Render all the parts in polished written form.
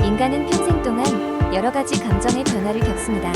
인간은 평생 동안 여러 가지 감정의 변화를 겪습니다.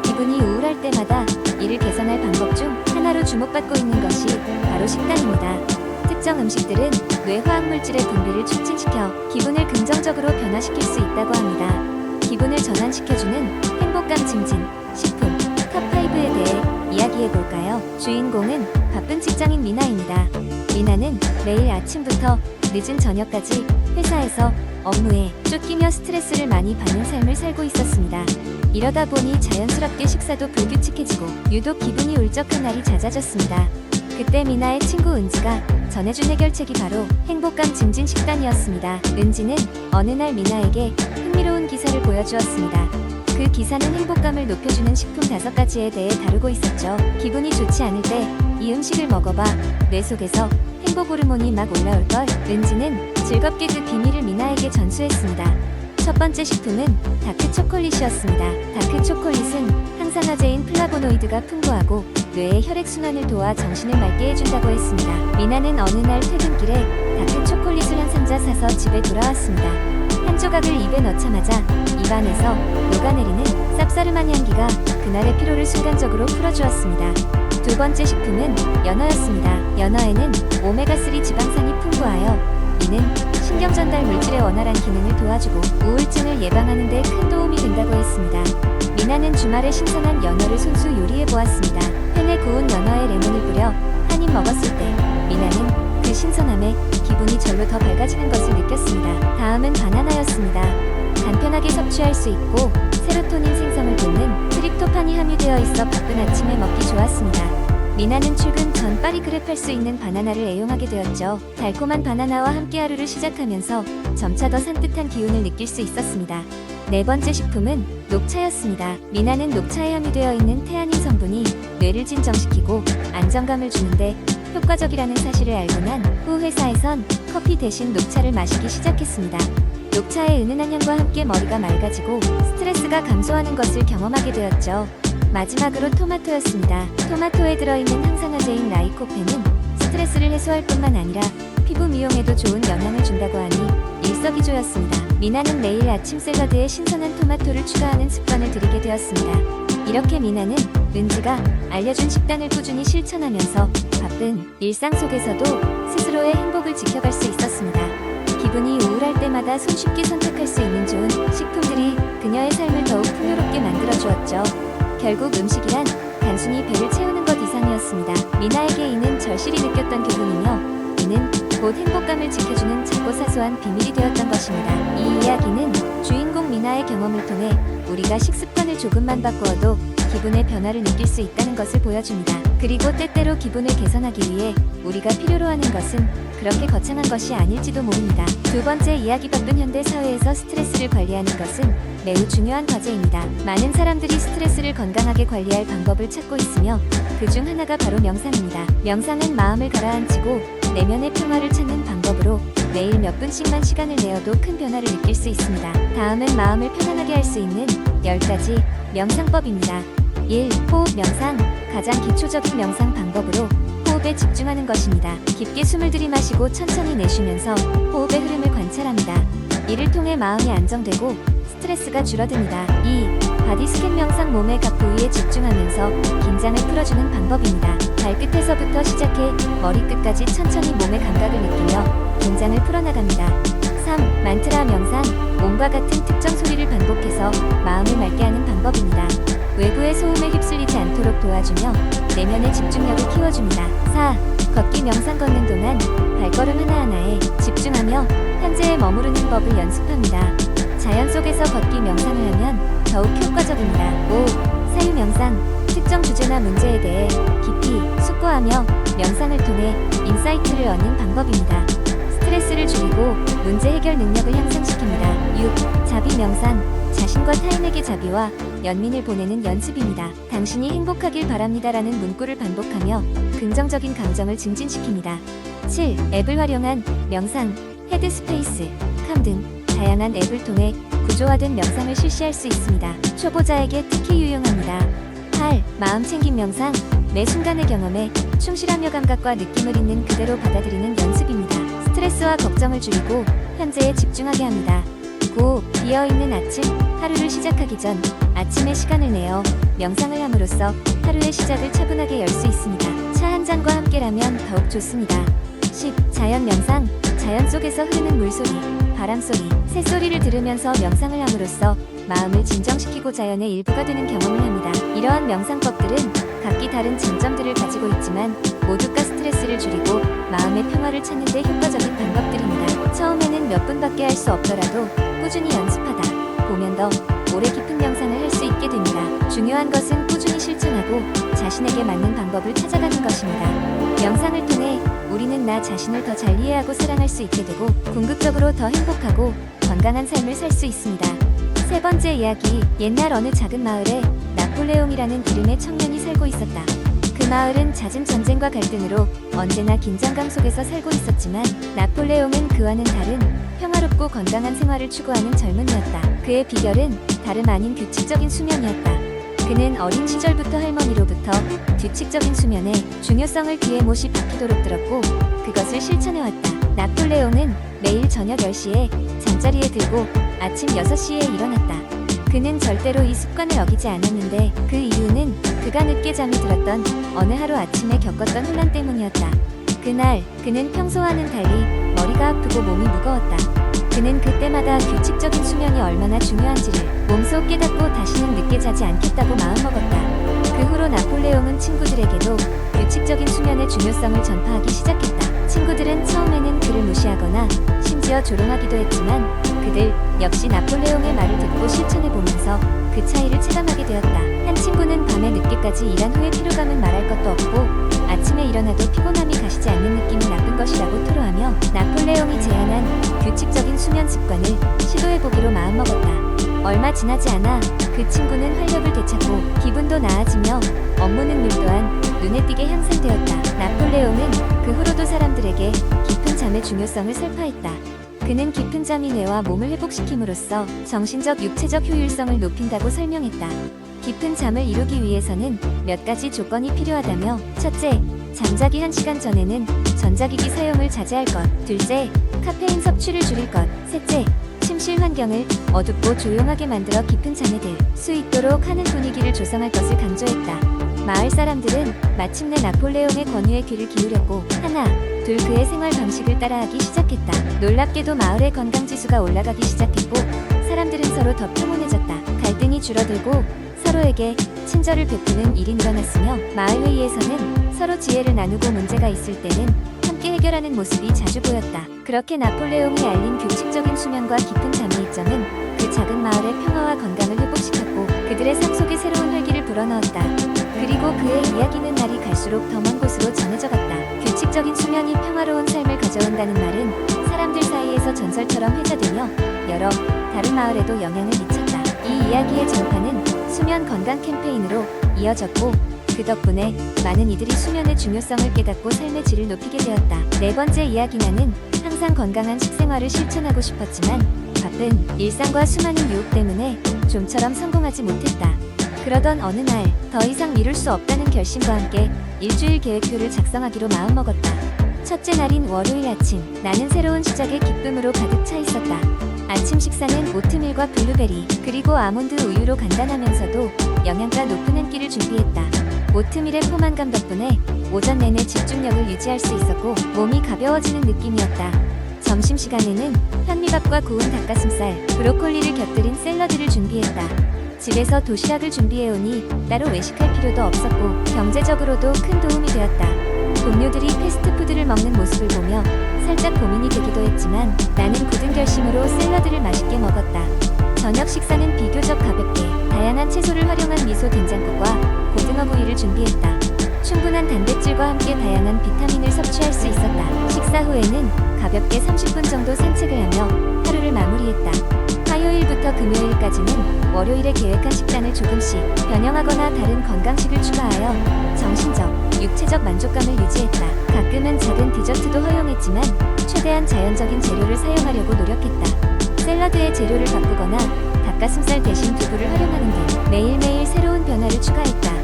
기분이 우울할 때마다 이를 개선할 방법 중 하나로 주목받고 있는 것이 바로 식단입니다. 특정 음식들은 뇌 화학물질의 분비를 촉진시켜 기분을 긍정적으로 변화시킬 수 있다고 합니다. 기분을 전환시켜주는 행복감 증진 식품 탑5에 대해 이야기해볼까요? 주인공은 바쁜 직장인 미나입니다. 미나는 매일 아침부터 늦은 저녁까지 회사에서 업무에 쫓기며 스트레스를 많이 받는 삶을 살고 있었습니다. 이러다 보니 자연스럽게 식사도 불규칙해지고 유독 기분이 울적한 날이 잦아졌습니다. 그때 미나의 친구 은지가 전해준 해결책이 바로 행복감 증진 식단이었습니다. 은지는 어느 날 미나에게 흥미로운 기사를 보여주었습니다. 그 기사는 행복감을 높여주는 식품 5가지에 대해 다루고 있었죠. 기분이 좋지 않을 때 이 음식을 먹어봐 뇌 속에서 행복 호르몬이 막 올라올걸. 은지는 즐겁게 그 비밀을 미나에게 전수했습니다. 첫 번째 식품은 다크 초콜릿이었습니다. 다크 초콜릿은 항산화제인 플라보노이드가 풍부하고 뇌의 혈액순환을 도와 정신을 맑게 해준다고 했습니다. 미나는 어느 날 퇴근길에 다크 초콜릿을 한 상자 사서 집에 돌아왔습니다. 한 조각을 입에 넣자마자 입안에서 녹아내리는 쌉싸름한 향기가 그날의 피로를 순간적으로 풀어주었습니다. 두 번째 식품은 연어였습니다. 연어에는 오메가3 지방산이 풍부하여 이는 신경전달 물질의 원활한 기능을 도와주고 우울증을 예방하는 데 큰 도움이 된다고 했습니다. 미나는 주말에 신선한 연어를 손수 요리해보았습니다. 팬에 구운 연어에 레몬을 뿌려 한 입 먹었을 때 미나는 그 신선함에 기분이 절로 더 밝아지는 것을 느꼈습니다. 다음은 바나나였습니다. 간편하게 섭취할 수 있고 세로토닌 생성을 돕는 트립토판이 함유되어 있어 바쁜 아침에 먹기 좋았습니다. 미나는 출근 전 빠르게 그랩할 수 있는 바나나를 애용하게 되었죠. 달콤한 바나나와 함께 하루를 시작하면서 점차 더 산뜻한 기운을 느낄 수 있었습니다. 네 번째 식품은 녹차였습니다. 미나는 녹차에 함유되어 있는 테아닌 성분이 뇌를 진정시키고 안정감을 주는데 효과적이라는 사실을 알고 난 후 회사에선 커피 대신 녹차를 마시기 시작했습니다. 녹차의 은은한 향과 함께 머리가 맑아지고 스트레스가 감소하는 것을 경험하게 되었죠. 마지막으로 토마토였습니다. 토마토에 들어있는 항산화제인 라이코펜은 스트레스를 해소할 뿐만 아니라 피부 미용에도 좋은 영향을 준다고 하니 일석이조였습니다. 미나는 매일 아침 샐러드에 신선한 토마토를 추가하는 습관을 들이게 되었습니다. 이렇게 미나는 은지가 알려준 식단을 꾸준히 실천하면서 바쁜 일상 속에서도 스스로의 행복을 지켜갈 수 있었습니다. 기분이 우울할 때마다 손쉽게 선택할 수 있는 좋은 식품들이 그녀의 삶을 더욱 풍요롭게 만들어주었죠. 결국 음식이란 단순히 배를 채우는 것 이상이었습니다. 미나에게 이는 절실히 느꼈던 기분이며 이는 곧 행복감을 지켜주는 작고 사소한 비밀이 되었던 것입니다. 이 이야기는 주인공 미나의 경험을 통해 우리가 식습관을 조금만 바꾸어도 기분의 변화를 느낄 수 있다는 것을 보여줍니다. 그리고 때때로 기분을 개선하기 위해 우리가 필요로 하는 것은 그렇게 거창한 것이 아닐지도 모릅니다. 두 번째 이야기, 바쁜 현대 사회에서 스트레스를 관리하는 것은 매우 중요한 과제입니다. 많은 사람들이 스트레스를 건강하게 관리할 방법을 찾고 있으며 그 중 하나가 바로 명상입니다. 명상은 마음을 가라앉히고 내면의 평화를 찾는 방법으로 매일 몇 분씩만 시간을 내어도 큰 변화를 느낄 수 있습니다. 다음은 마음을 편안하게 할 수 있는 10가지 명상법입니다. 1. 호흡 명상. 가장 기초적인 명상 방법으로 호흡에 집중하는 것입니다. 깊게 숨을 들이마시고 천천히 내쉬면서 호흡의 흐름을 관찰합니다. 이를 통해 마음이 안정되고 스트레스가 줄어듭니다. 2. 바디 스캔 명상. 몸의 각 부위에 집중하면서 긴장을 풀어주는 방법입니다. 발끝에서부터 시작해 머리끝까지 천천히 몸의 감각을 느끼며 긴장을 풀어나갑니다. 3. 만트라 명상. 몸과 같은 특정 소리를 반복해서 마음을 맑게 하는 방법입니다. 외부의 소음에 휩쓸리지 않도록 도와주며 내면의 집중력을 키워줍니다. 4. 걷기 명상. 걷는 동안 발걸음 하나하나에 집중하며 현재에 머무르는 법을 연습합니다. 자연 속에서 걷기 명상을 하면 더욱 효과적입니다. 5. 사유 명상. 특정 주제나 문제에 대해 깊이 숙고하며 명상을 통해 인사이트를 얻는 방법입니다. 스트레스를 줄이고 문제 해결 능력을 향상시킵니다. 6. 자비 명상. 자신과 타인에게 자비와 연민을 보내는 연습입니다. 당신이 행복하길 바랍니다라는 문구를 반복하며 긍정적인 감정을 증진시킵니다. 7. 앱을 활용한 명상. 헤드스페이스, 캄 등 다양한 앱을 통해 구조화된 명상을 실시할 수 있습니다. 초보자에게 특히 유용합니다. 8. 마음챙김 명상. 매 순간의 경험에 충실하며 감각과 느낌을 있는 그대로 받아들이는 연습입니다. 스트레스와 걱정을 줄이고 현재에 집중하게 합니다. 그리고 비어있는 아침, 하루를 시작하기 전 아침에 시간을 내어 명상을 함으로써 하루의 시작을 차분하게 열 수 있습니다. 차 한 잔과 함께라면 더욱 좋습니다. 10. 자연 명상. 자연 속에서 흐르는 물소리, 바람소리, 새소리를 들으면서 명상을 함으로써 마음을 진정시키고 자연의 일부가 되는 경험을 합니다. 이러한 명상법들은 각기 다른 장점들을 가지고 있지만 모두가 스트레스를 줄이고 마음의 평화를 찾는 데 효과적인 방법들입니다. 처음에는 몇 분밖에 할 수 없더라도 꾸준히 연습하다 보면 더 오래 깊은 명상을 할 수 있게 됩니다. 중요한 것은 꾸준히 실천하고 자신에게 맞는 방법을 찾아가는 것입니다. 명상을 통해 우리는 나 자신을 더 잘 이해하고 사랑할 수 있게 되고 궁극적으로 더 행복하고 건강한 삶을 살 수 있습니다. 세 번째 이야기. 옛날 어느 작은 마을에 나폴레옹이라는 이름의 청년이 살고 있었다. 그 마을은 잦은 전쟁과 갈등으로 언제나 긴장감 속에서 살고 있었지만 나폴레옹은 그와는 다른 평화롭고 건강한 생활을 추구하는 젊은이였다. 그의 비결은 다름 아닌 규칙적인 수면이었다. 그는 어린 시절부터 할머니로부터 규칙적인 수면의 중요성을 귀에 못이 박히도록 들었고 그것을 실천해왔다. 나폴레옹은 매일 저녁 10시에 잠자리에 들고 아침 6시에 일어났다. 그는 절대로 이 습관을 어기지 않았는데 그 이유는 그가 늦게 잠이 들었던 어느 하루 아침에 겪었던 혼란 때문이었다. 그날 그는 평소와는 달리 머리가 아프고 몸이 무거웠다. 그는 그때마다 규칙적인 수면이 얼마나 중요한지를 몸소 깨닫고 다시는 늦게 자지 않겠다고 마음먹었다. 그 후로 나폴레옹은 친구들에게도 규칙적인 수면의 중요성을 전파하기 시작했다. 친구들은 처음에는 그를 무시하거나 심지어 조롱하기도 했지만 그들 역시 나폴레옹의 말을 듣고 실천해보면서 그 차이를 체감하게 되었다. 한 친구는 밤에 늦게까지 일한 후에 피로감은 말할 것도 없고 아침에 일어나도 피곤함이 가시지 않는 느낌이 나쁜 것이라고 토로하며 나폴레옹이 제안한 규칙적인 수면 습관을 시도해보기로 마음먹었다. 얼마 지나지 않아 그 친구는 활력을 되찾고 기분도 나아지며 업무 능률 또한 눈에 띄게 향상되었다. 나폴레옹은 그 후로도 사람들에게 깊은 잠의 중요성을 설파했다. 그는 깊은 잠이 뇌와 몸을 회복시킴으로써 정신적, 육체적 효율성을 높인다고 설명했다. 깊은 잠을 이루기 위해서는 몇 가지 조건이 필요하다며 첫째, 잠자기 1시간 전에는 전자기기 사용을 자제할 것. 둘째, 카페인 섭취를 줄일 것. 셋째, 침실 환경을 어둡고 조용하게 만들어 깊은 잠에 들 수 있도록 하는 분위기를 조성할 것을 강조했다. 마을 사람들은 마침내 나폴레옹의 권유에 귀를 기울였고 하나, 둘 그의 생활 방식을 따라하기 시작했다. 놀랍게도 마을의 건강지수가 올라가기 시작했고 사람들은 서로 더 평온해졌다. 갈등이 줄어들고 서로에게 친절을 베푸는 일이 늘어났으며 마을 회의에서는 서로 지혜를 나누고 문제가 있을 때는 함께 해결하는 모습이 자주 보였다. 그렇게 나폴레옹이 알린 규칙적인 수면과 깊은 잠의 이점은 그 작은 마을의 평화와 건강을 회복시켰고 그들의 삶 속에 새로운 활기를 불어넣었다. 그리고 그의 이야기는 날이 갈수록 더 먼 곳으로 전해져 갔다. 규칙적인 수면이 평화로운 삶을 가져온다는 말은 사람들 사이에서 전설처럼 회자되며 여러 다른 마을에도 영향을 미쳤다. 이 이야기의 전파는 수면 건강 캠페인으로 이어졌고 그 덕분에 많은 이들이 수면의 중요성을 깨닫고 삶의 질을 높이게 되었다. 네 번째 이야기. 나는 항상 건강한 식생활을 실천하고 싶었지만 바쁜 일상과 수많은 유혹 때문에 좀처럼 성공하지 못했다. 그러던 어느 날 더 이상 미룰 수 없다는 결심과 함께 일주일 계획표를 작성하기로 마음먹었다. 첫째 날인 월요일 아침, 나는 새로운 시작의 기쁨으로 가득 차 있었다. 아침 식사는 오트밀과 블루베리 그리고 아몬드 우유로 간단하면서도 영양가 높은 한 끼를 준비했다. 오트밀의 포만감 덕분에 오전 내내 집중력을 유지할 수 있었고 몸이 가벼워지는 느낌이었다. 점심시간에는 현미밥과 구운 닭가슴살, 브로콜리를 곁들인 샐러드를 준비했다. 집에서 도시락을 준비해오니 따로 외식할 필요도 없었고 경제적으로도 큰 도움이 되었다. 동료들이 패스트푸드를 먹는 모습을 보며 살짝 고민이 되기도 했지만 나는 굳은 결심으로 샐러드를 맛있게 먹었다. 저녁 식사는 비교적 가볍게 다양한 채소를 활용한 미소 된장국과 고등어구이를 준비했다. 충분한 단백질과 함께 다양한 비타민을 섭취할 수 있었다. 식사 후에는 가볍게 30분 정도 산책을 하며 하루를 마무리했다. 화요일부터 금요일까지는 월요일에 계획한 식단을 조금씩 변형하거나 다른 건강식을 추가하여 정신적, 육체적 만족감을 유지했다. 가끔은 작은 디저트도 허용했지만 최대한 자연적인 재료를 사용하려고 노력했다. 샐러드의 재료를 바꾸거나 닭가슴살 대신 두부를 활용하는 등 매일매일 새로운 변화를 추가했다.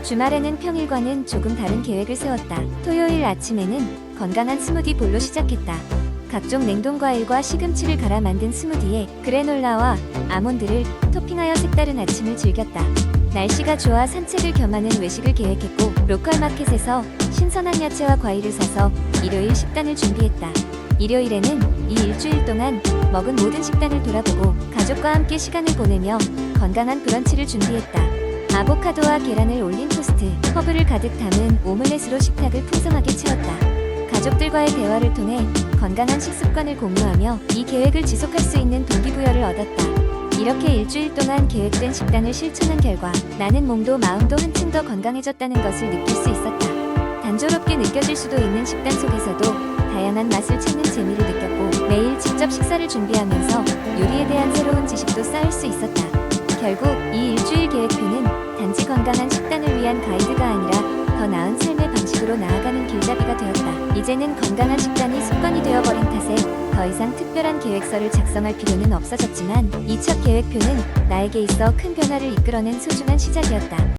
주말에는 평일과는 조금 다른 계획을 세웠다. 토요일 아침에는 건강한 스무디 볼로 시작했다. 각종 냉동 과일과 시금치를 갈아 만든 스무디에 그래놀라와 아몬드를 토핑하여 색다른 아침을 즐겼다. 날씨가 좋아 산책을 겸하는 외식을 계획했고 로컬 마켓에서 신선한 야채와 과일을 사서 일요일 식단을 준비했다. 일요일에는 이 일주일 동안 먹은 모든 식단을 돌아보고 가족과 함께 시간을 보내며 건강한 브런치를 준비했다. 아보카도와 계란을 올린 토스트, 허브를 가득 담은 오믈렛으로 식탁을 풍성하게 채웠다. 가족들과의 대화를 통해 건강한 식습관을 공유하며 이 계획을 지속할 수 있는 동기부여를 얻었다. 이렇게 일주일 동안 계획된 식단을 실천한 결과 나는 몸도 마음도 한층 더 건강해졌다는 것을 느낄 수 있었다. 단조롭게 느껴질 수도 있는 식단 속에서도 다양한 맛을 찾는 재미를 느꼈고 매일 직접 식사를 준비하면서 요리에 대한 새로운 지식도 쌓을 수 있었다. 결국 이 일주일 계획표는 단지 건강한 식단을 위한 가이드가 아니라 더 나은 삶의 방식으로 나아가는 길잡이가 되었다. 이제는 건강한 식단이 습관이 되어버린 탓에 더 이상 특별한 계획서를 작성할 필요는 없어졌지만 이 첫 계획표는 나에게 있어 큰 변화를 이끌어낸 소중한 시작이었다.